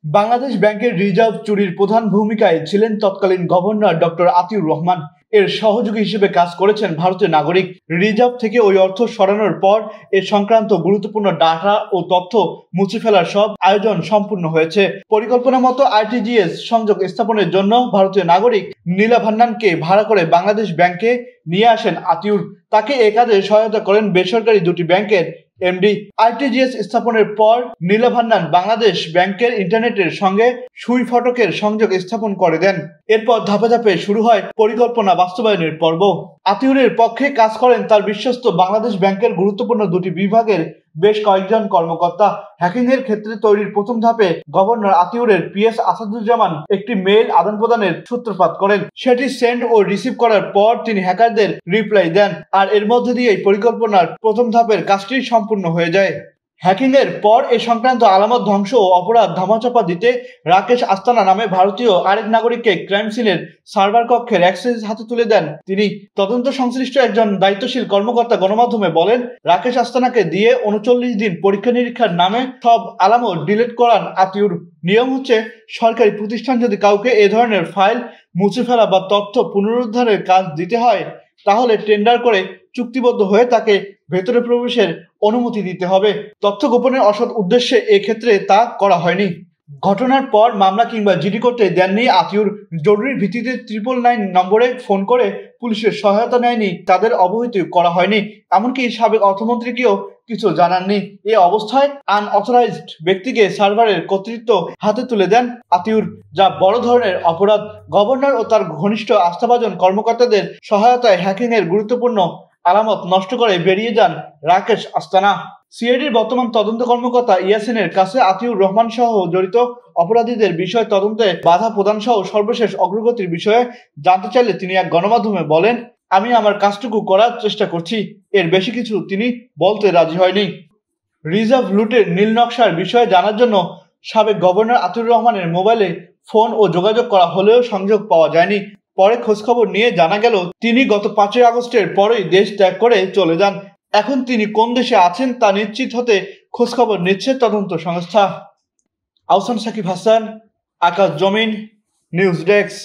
বাংলাদেশ ব্যাংকের রিজার্ভ চুরির প্রধান ভূমিকায় ছিলেন তৎকালীন গভর্নর ডক্টর আতিউর রহমান। এর সহযোগী হিসেবে কাজ করেছেন ভারতীয় নাগরিক। রিজার্ভ থেকে ওই অর্থ সরানোর পর এ সংক্রান্ত গুরুত্বপূর্ণ ডাটা ও তথ্য মুছে ফেলার সব আয়োজন সম্পূর্ণ হয়েছে। পরিকল্পনা মতো আরটিজিএস সংযোগ স্থাপনের জন্য ভারতীয় নাগরিক নীলা ভান্নানকে ভাড়া করে বাংলাদেশ ব্যাংকে নিয়ে আসেন আতিউর। তাকে এ কাজে সহায়তা করেন বেসরকারি দুটি ব্যাংকের এমডি। আরটিজিএস স্থাপনের পর নীলা ভান্নান বাংলাদেশ ব্যাংকের ইন্টারনেটের সঙ্গে সুই ফটকের সংযোগ স্থাপন করে দেন। এরপর ধাপে ধাপে শুরু হয় পরিকল্পনা বাস্তবায়নের পর্ব। আতিউরের পক্ষে কাজ করেন তার বিশ্বস্ত বাংলাদেশ ব্যাংকের গুরুত্বপূর্ণ দুটি বিভাগের বেশ কয়েকজন কর্মকর্তা। হ্যাকিং এর ক্ষেত্রে তৈরির প্রথম ধাপে গভর্নর আতিউরের পিএস আসাদুজ্জামান একটি মেইল আদান প্রদানের সূত্রপাত করেন। সেটি সেন্ড ও রিসিভ করার পর তিনি হ্যাকারদের রিপ্লাই দেন, আর এর মধ্যে দিয়েই পরিকল্পনার প্রথম ধাপের কাজটি সম্পূর্ণ হয়ে যায়। হ্যাকিং এর পর এ সংক্রান্ত আলামত ধ্বংস ও অপরাধ ধামাচাপা দিতে রাকেশ আস্তানা নামে ভারতীয় আরেক নাগরিককে ক্রাইম সিনের সার্ভার কক্ষের অ্যাক্সেস হাতে তুলে দেন তিনি। তদন্ত সংশ্লিষ্ট একজন দায়িত্বশীল কর্মকর্তা গণমাধ্যমে বলেন, রাকেশ আস্তানাকে দিয়ে ৩৯ দিন পরীক্ষা নিরীক্ষার নামে সব আলামত ডিলিট করান আতিউর। নিয়ম হচ্ছে, সরকারি প্রতিষ্ঠান যদি কাউকে এ ধরনের ফাইল মুছে ফেলা বা তথ্য পুনরুদ্ধারের কাজ দিতে হয়, তাহলে টেন্ডার করে চুক্তিবদ্ধ হয়ে তাকে ভেতরে প্রবেশের অনুমতি দিতে হবে। তথ্য গোপনের অসৎ উদ্দেশ্যে এক্ষেত্রে তা করা হয়নি। ঘটনার পর মামলা কিংবা জিডি করতে দেননি আতিউর। জরুরি ভিত্তিতে 999 নম্বরে ফোন করে পুলিশের সহায়তা নেয়নি, তাদের অবহিত করা হয়নি, এমনকি সাবেক অর্থমন্ত্রীকেও কিছু জানাননি। এ অবস্থায় আনঅথরাইজড ব্যক্তিকে সার্ভারের কর্তৃত্ব হাতে তুলে দেন আতিউর, যা বড় ধরনের অপরাধ। গভর্নর ও তার ঘনিষ্ঠ আস্থাভাজন কর্মকর্তাদের সহায়তায় হ্যাকিং এর গুরুত্বপূর্ণ আলামত নষ্ট করে বেরিয়ে যান রাকেশ আস্তানা। সিআইডির বর্তমান তদন্ত কর্মকর্তা ইয়াসিনের কাছে আতিউর রহমান সহ জড়িত অপরাধীদের বিষয় তদন্তে বাধা প্রদান সহ সর্বশেষ অগ্রগতির বিষয়ে জানতে চাইলে তিনি এক গণমাধ্যমে বলেন, আমি আমার কাজটুকু করার চেষ্টা করছি, এর বেশি কিছু তিনি বলতে রাজি হয়নি। রিজার্ভ লুটের নীল নকশার বিষয়ে জানার জন্য সাবেক গভর্নর আতিউর রহমানের মোবাইলে ফোন ও যোগাযোগ করা হলেও সংযোগ পাওয়া যায়নি। পরে খোঁজখবর নিয়ে জানা গেল তিনি গত 5 আগস্টের পরেই দেশ ত্যাগ করে চলে যান। এখন তিনি কোন দেশে আছেন তা নিশ্চিত হতে খোঁজখবর নিচ্ছে তদন্ত সংস্থা। আহসান সাকিব হাসান, আকাশ জমিন, নিউজ ডেস্ক।